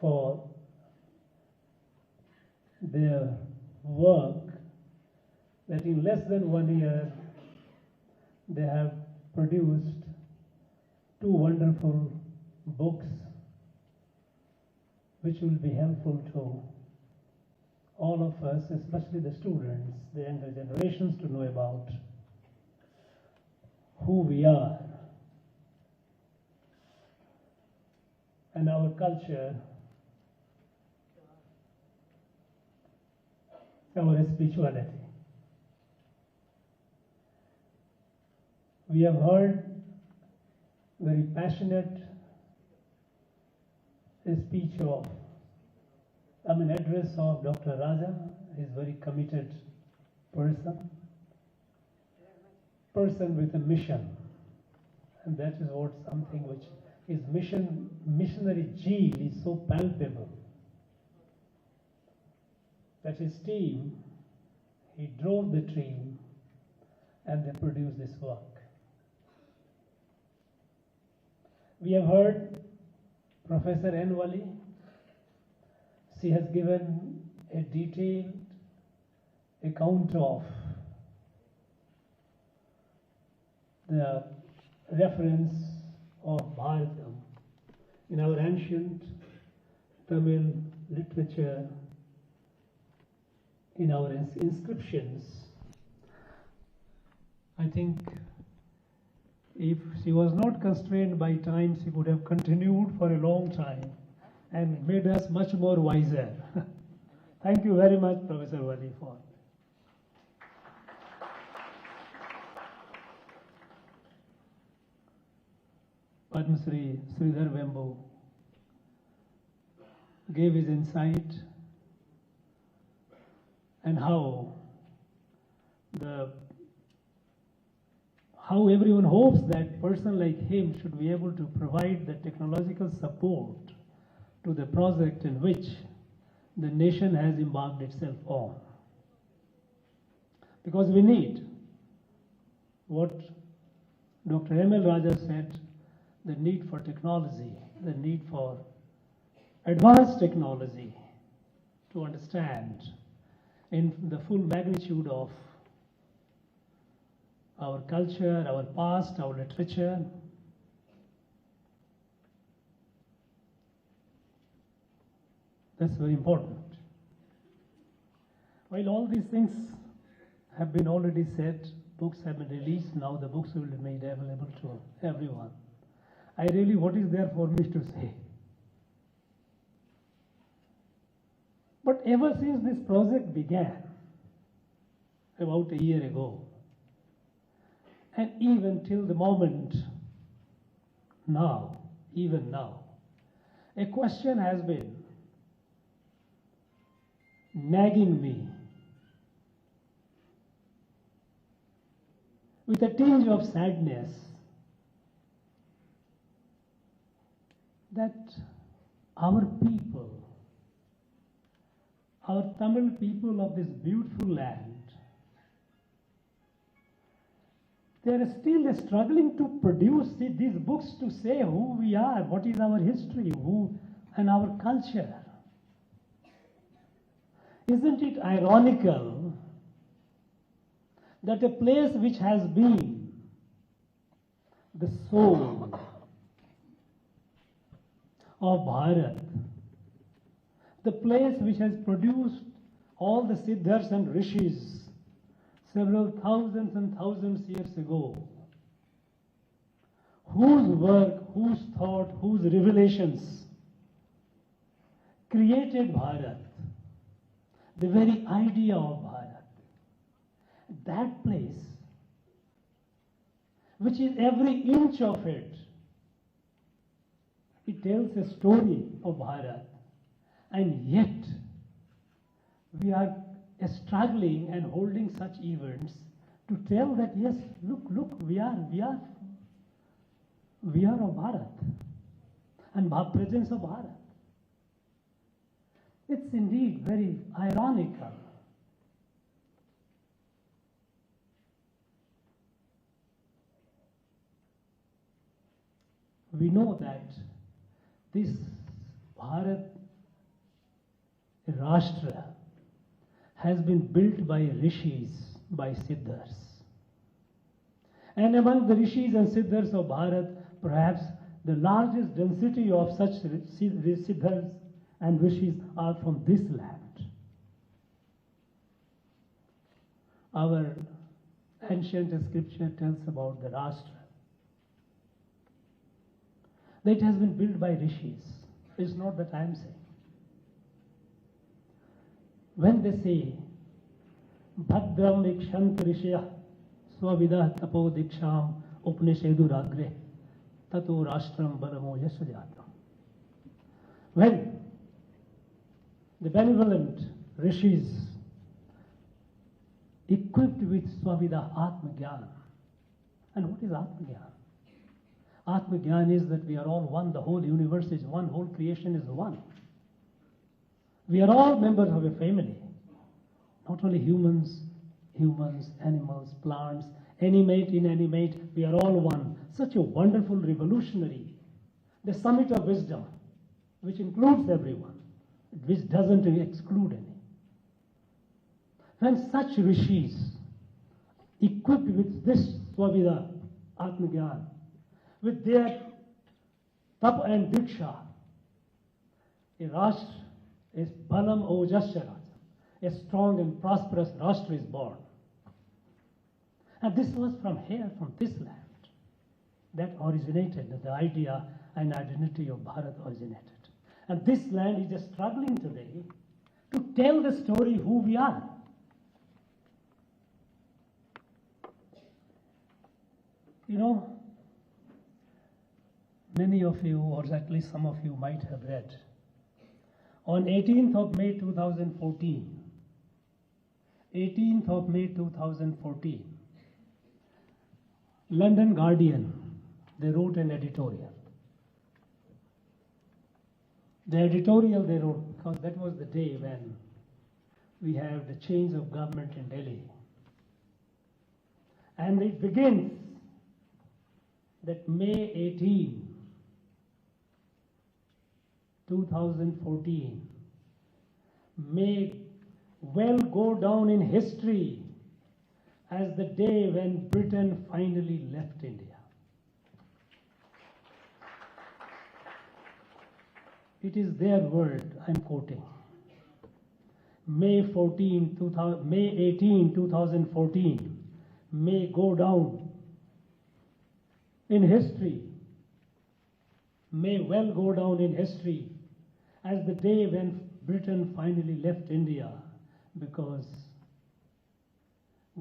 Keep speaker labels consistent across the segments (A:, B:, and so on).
A: for their work, that in less than 1 year they have produced 2 wonderful books which will be helpful to all of us, especially the students, the younger generations, to know about who we are and our culture, our spirituality. We have heard very passionate speech of, address of Dr. Raja. He is a very committed person with a mission, and that is what something which his missionary zeal is so palpable. That his team, he drove the team, and they produced this work. We have heard Professor N. Wali. She has given a detailed account of the reference of Bharatam in our ancient Tamil literature, in our inscriptions. I think if she was not constrained by time, she could have continued for a long time and made us much more wiser. Thank you very much, Professor Wali, for. Padma Shri Sridhar Vembu gave his insight and how everyone hopes that person like him should be able to provide the technological support to the project in which the nation has embarked itself on. Because we need what Dr. M.L. Raja said, the need for technology, the need for advanced technology to understand in the full magnitude of our culture, our past, our literature. That's very important. While all these things have been already said, books have been released, now the books will be made available to everyone. What is there for me to say? But ever since this project began, about a year ago, and even till the moment now, even now, a question has been nagging me with a tinge of sadness that our people, our Tamil people of this beautiful land, they are still struggling to produce these books to say who we are, what is our history, and our culture. Isn't it ironical that a place which has been the soul of Bharat, the place which has produced all the Siddhas and Rishis several thousands and thousands years ago, whose work, whose thought, whose revelations created Bharat, the very idea of Bharat, that place, which is every inch of it, it tells a story of Bharat, and yet we are struggling and holding such events to tell that yes, look, we are of Bharat and presence of Bharat. It's indeed very ironical. We know that this Bharat A Rashtra has been built by rishis, by siddhas. And among the rishis and siddhas of Bharat, perhaps the largest density of such siddhas and rishis are from this land. Our ancient scripture tells about the Rashtra. That has been built by rishis. It's not that I am saying. When they say, Bhadram ikshant rishya swavidah tapo diksham upanishedu ragre tato rashtram balamo yasyajatam. When the benevolent rishis equipped with Swavida Atma Gyan. And what is Atma Gyan? Atma Gyan is that we are all one, the whole universe is one, whole creation is one. We are all members of a family. Not only humans, animals, plants, animate, inanimate, we are all one. Such a wonderful revolutionary, the summit of wisdom, which includes everyone, which doesn't exclude any. When such rishis, equipped with this Swavida Atma Gyan, with their tap and diksha, a Rashtra is Balam Ojasya Raja, a strong and prosperous Rashtra is born. And this was from here, from this land, that originated, the idea and identity of Bharat originated. And this land is just struggling today to tell the story who we are. You know, many of you, or at least some of you, might have read, on 18th of May 2014, 18th of May 2014, London Guardian, they wrote an editorial. The editorial they wrote, because that was the day when we have the change of government in Delhi. And it begins that May 18, 2014 may well go down in history as the day when Britain finally left India. It is their word, I'm quoting. May 18, 2014 may go down in history, may well go down in history as the day when Britain finally left India, because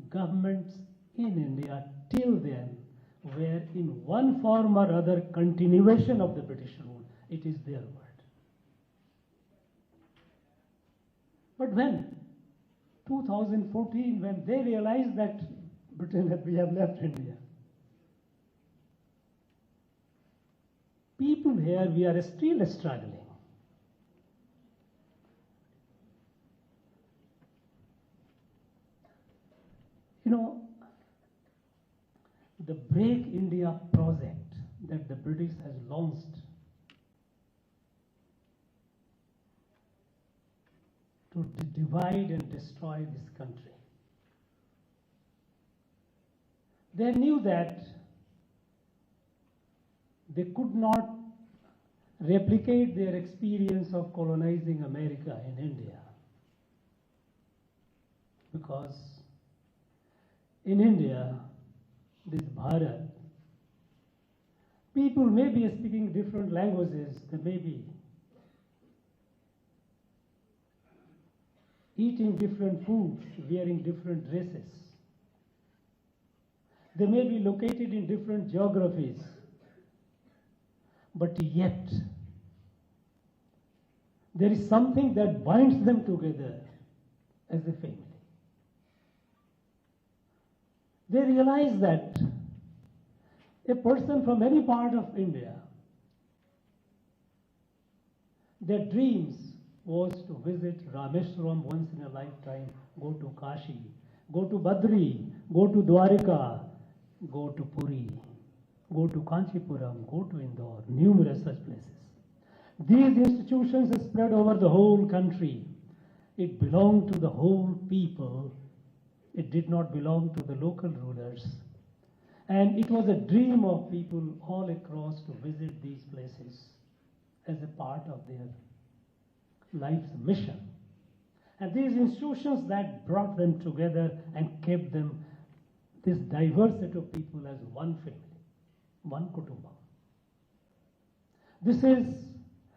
A: governments in India till then were in one form or other continuation of the British rule. It is their word. But when 2014, when they realized that we have left India, people here, we are still struggling. You know, the Break India project that the British has launched to divide and destroy this country. They knew that they could not replicate their experience of colonizing America in India, because in India, this Bharat, people may be speaking different languages, they may be eating different foods, wearing different dresses. They may be located in different geographies, but yet there is something that binds them together as a family. They realize that a person from any part of India, their dreams was to visit Rameshwaram once in a lifetime, go to Kashi, go to Badri, go to Dwarika, go to Puri, go to Kanchipuram, go to Indore, numerous such places. These institutions spread over the whole country. It belonged to the whole people. It did not belong to the local rulers. And it was a dream of people all across to visit these places as a part of their life's mission. And these institutions that brought them together and kept them, this diverse set of people, as one family, one kutumba.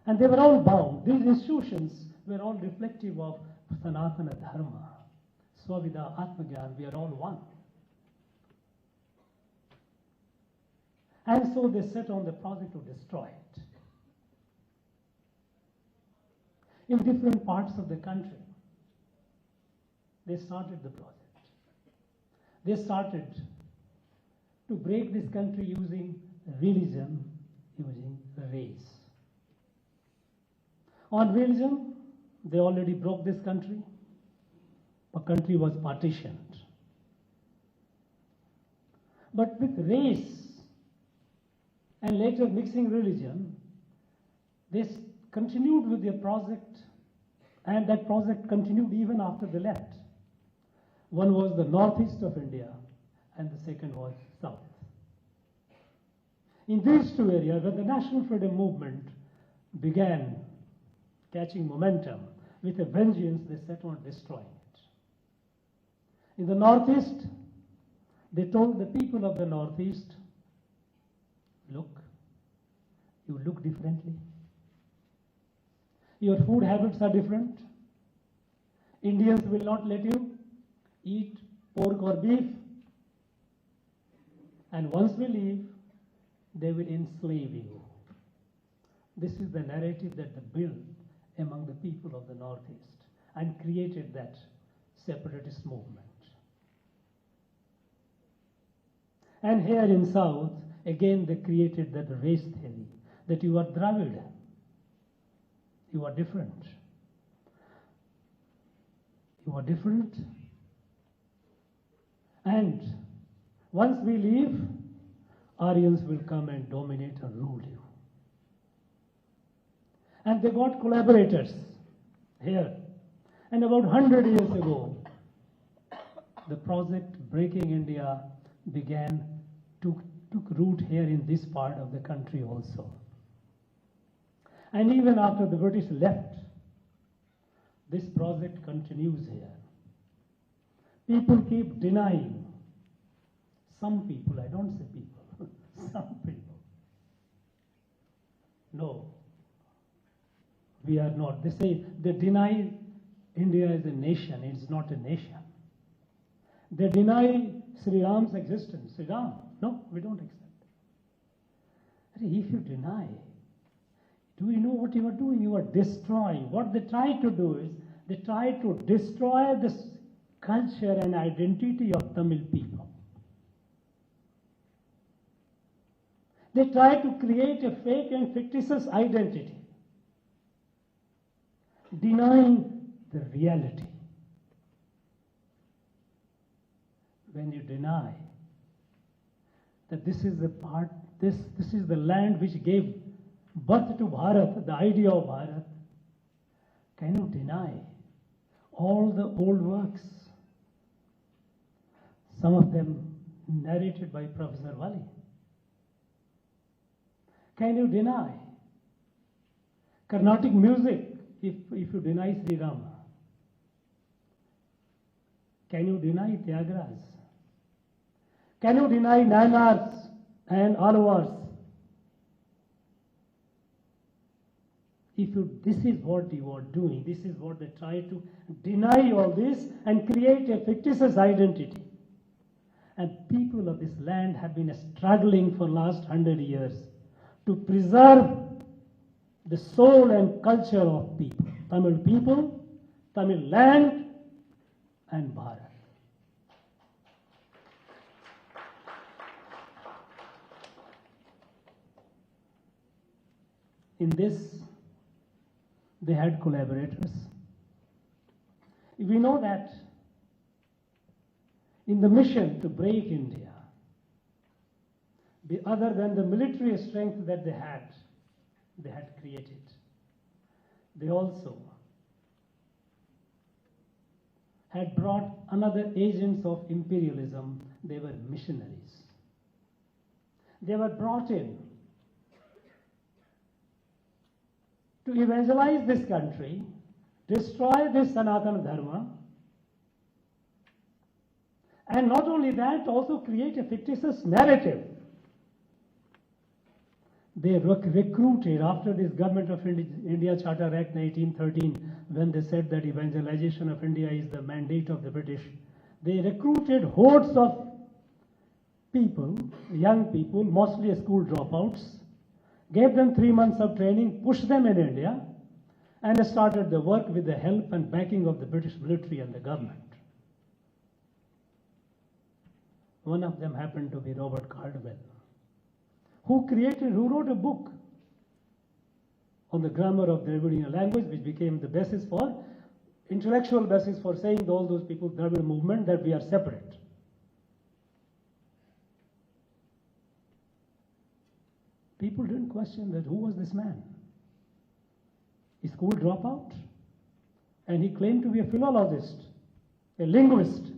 A: And they were all bound. These institutions were all reflective of Sanatana Dharma. Swavida Atmagyan, we are all one. And so they set on the project to destroy it. In different parts of the country, they started the project. They started to break this country using religion, using race. On religion, they already broke this country. The country was partitioned. But with race and later mixing religion, they continued with their project, and that project continued even after they left. One was the northeast of India, and the second was south. In these two areas, when the national freedom movement began catching momentum, with a vengeance, they set on destroying it. In the northeast, they told the people of the northeast, look, you look differently. Your food habits are different. Indians will not let you eat pork or beef. And once we leave, they will enslave you. This is the narrative that they built among the people of the Northeast and created that separatist movement. And here in South, again they created that race theory, that you are Dravid, you are different. You are different. And once we leave, Aryans will come and dominate and rule you. And they got collaborators here. And about 100 years ago, the project Breaking India took root here in this part of the country also. And even after the British left, this project continues here. People keep denying. Some people, I don't say people, some people. No, we are not. They say, they deny India as a nation. It's not a nation. They deny Sri Ram's existence. Sri Ram, no, we don't accept. If you deny, do you know what you are doing? You are destroying. What they try to do is, they try to destroy this culture and identity of Tamil people. They try to create a fake and fictitious identity, denying the reality. When you deny that this is the part, this is the land which gave birth to Bharat, the idea of Bharat, can you deny all the old works, some of them narrated by Professor Wali? Can you deny Carnatic music if you deny Sri Rama? Can you deny Tyagras? Can you deny Nayanars and Alvars? This is what you are doing, this is what they try to deny all this and create a fictitious identity. And people of this land have been struggling for last 100 years to preserve the soul and culture of people, Tamil land, and Bharat. In this, they had collaborators. We know that in the mission to break India, other than the military strength that they had created, they also had brought another agents of imperialism. They were missionaries. They were brought in to evangelize this country, destroy this Sanatana Dharma, and not only that, also create a fictitious narrative. They recruited, after this Government of India Charter Act 1813, when they said that evangelization of India is the mandate of the British, they recruited hordes of people, young people, mostly school dropouts, gave them 3 months of training, pushed them in India, and started the work with the help and backing of the British military and the government. One of them happened to be Robert Caldwell, who wrote a book on the grammar of Dravidian language, which became the basis for, intellectual basis for saying to all those people, Dravid movement, that we are separate. People didn't question that who was this man? A school dropout, and he claimed to be a philologist, a linguist.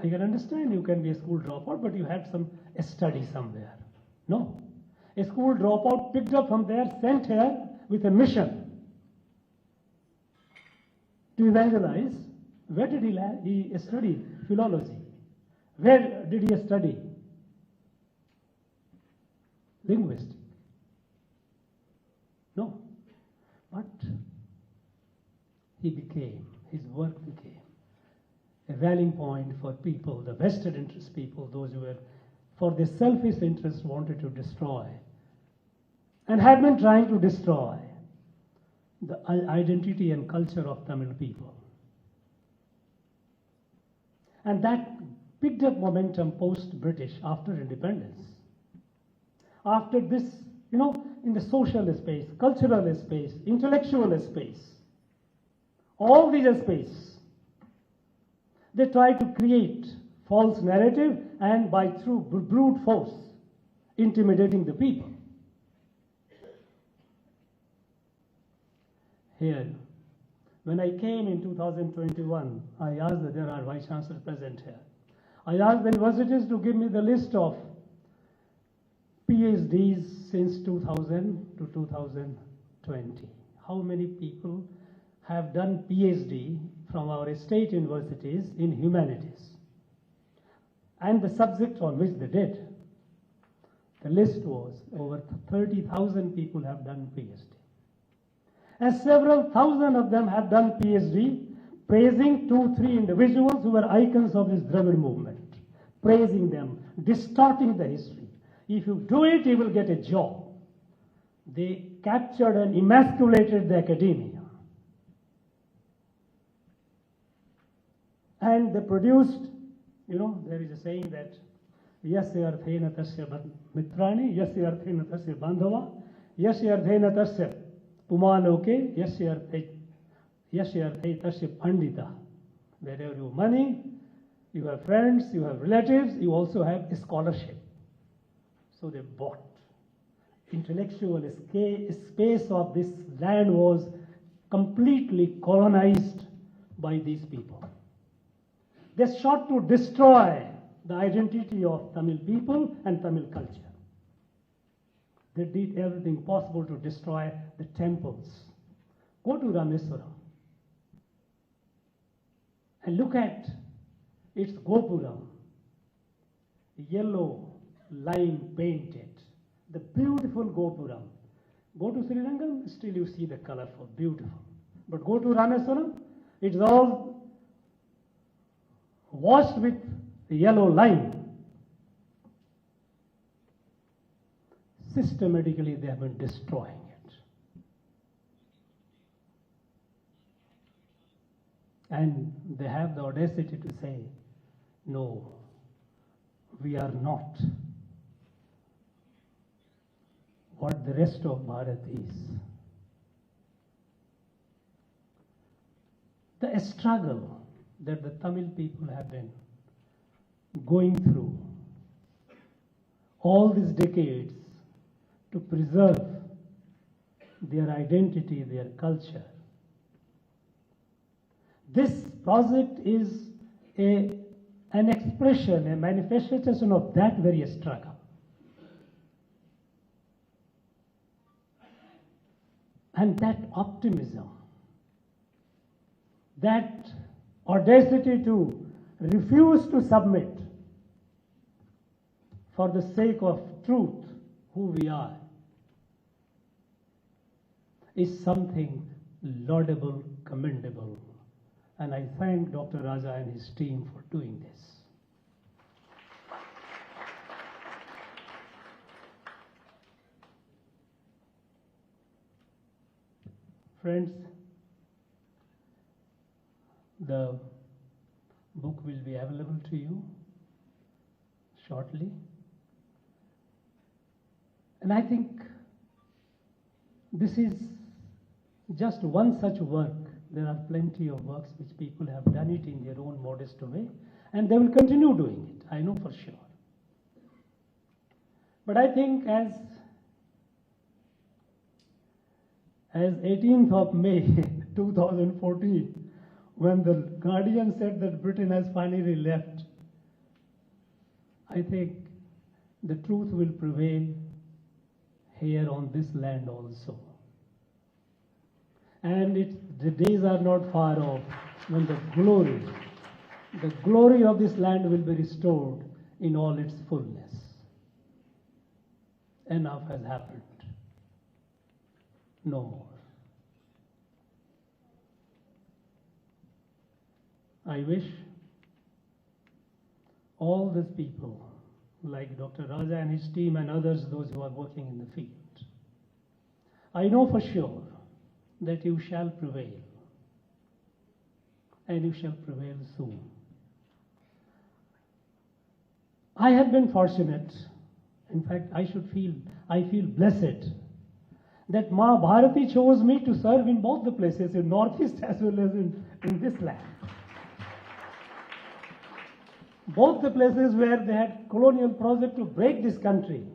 A: I can understand you can be a school dropout, but you had a study somewhere. No. A school dropout picked up from there, sent here with a mission to evangelize. Where did he study philology? Where did he study linguistics? No. But his work became a rallying point for people, the vested interest people, those who were, for their selfish interest, wanted to destroy and had been trying to destroy the identity and culture of Tamil people. And that picked up momentum post-British, after independence. After this, in the social space, cultural space, intellectual space, all these spaces, they try to create false narrative and through brute force, intimidating the people. Here, when I came in 2021, I asked that there are vice chancellors present here. I asked the universities to give me the list of PhDs since 2000 to 2020. How many people have done PhD from our state universities in humanities, and the subject on which they did. The list was over 30,000 people have done PhD. And several thousand of them have done PhD, praising 2-3 individuals who were icons of this Dravid movement, praising them, distorting the history. If you do it, you will get a job. They captured and emasculated the academia. And they produced, there is a saying that, Yasya arthena tasya mitrani, Yasya arthena tasya bandhava, Yasya arthena tasya pumaloke, Yasya arthena tasya pandita. Wherever you have money, you have friends, you have relatives, you also have a scholarship. So they bought. Intellectual space of this land was completely colonized by these people. They sought to destroy the identity of Tamil people and Tamil culture. They did everything possible to destroy the temples. Go to Rameswaram and look at its Gopuram, yellow, lime painted, the beautiful Gopuram. Go to Sri Lanka, still you see the colorful, beautiful. But go to Rameswaram, it's all washed with yellow lime. Systematically, they have been destroying it. And they have the audacity to say, no, we are not what the rest of Bharat is. The struggle that the Tamil people have been going through all these decades to preserve their identity, their culture, This project is an expression, a manifestation of that very struggle. And that optimism, that audacity to refuse to submit for the sake of truth, who we are, is something laudable, commendable. And I thank Dr. Raja and his team for doing this. Friends, the book will be available to you shortly. And I think this is just one such work. There are plenty of works which people have done it in their own modest way, and they will continue doing it, I know for sure. But I think as 18th of May 2014, when the Guardian said that Britain has finally left, I think the truth will prevail here on this land also. And the days are not far off when the glory of this land will be restored in all its fullness. Enough has happened. No more. I wish all these people, like Dr. Raja and his team and others, those who are working in the field, I know for sure that you shall prevail, and you shall prevail soon. I have been fortunate, in fact I feel blessed that Ma Bharati chose me to serve in both the places, in Northeast as well as in this land. Both the places where they had colonial project to break this country.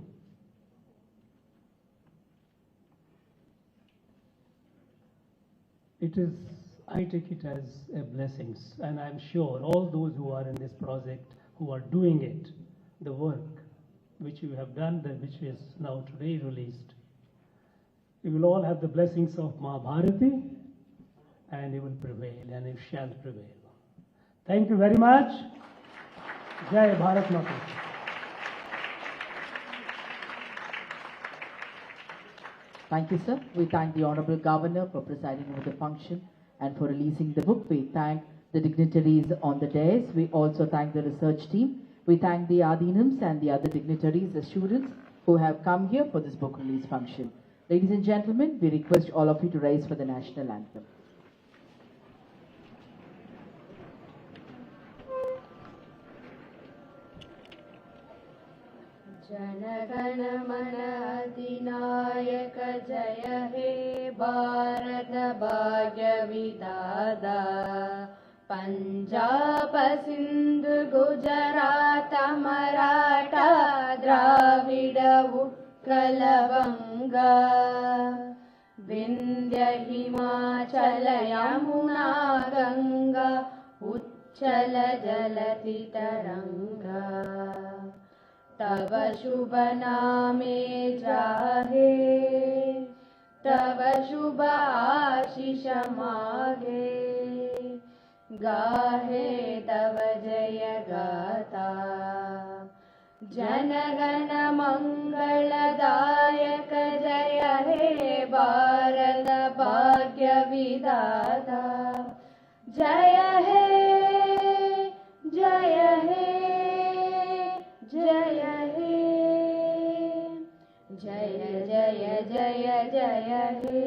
A: I take it as a blessing, and I'm sure all those who are in this project, who are doing it, the work which you have done, which is now today released, you will all have the blessings of Ma Bharati, and you will prevail, and you shall prevail. Thank you very much. Jai Bharat Mata.
B: Thank you, sir. We thank the Honorable Governor for presiding over the function and for releasing the book. We thank the dignitaries on the dais. We also thank the research team. We thank the Adinams and the other dignitaries, the students who have come here for this book release function. Ladies and gentlemen, we request all of you to rise for the national anthem.
C: जनगण मन अधिनायक जय हे भारत भाग्य विधाता पंजाब सिंध गुजरात मराठा द्राविड उत्कल बंगा विंध्य हिमाचल यमुना गंगा उच्चल जलधि तरंगा तव शुभ नामे जाहे तव शुभ आशीष मागे गाहे तव जय गाथा जनगण मंगलदायक जय हे भारत भाग्य विधाता जय हे जय हे जय हे जय जय जय जय हे।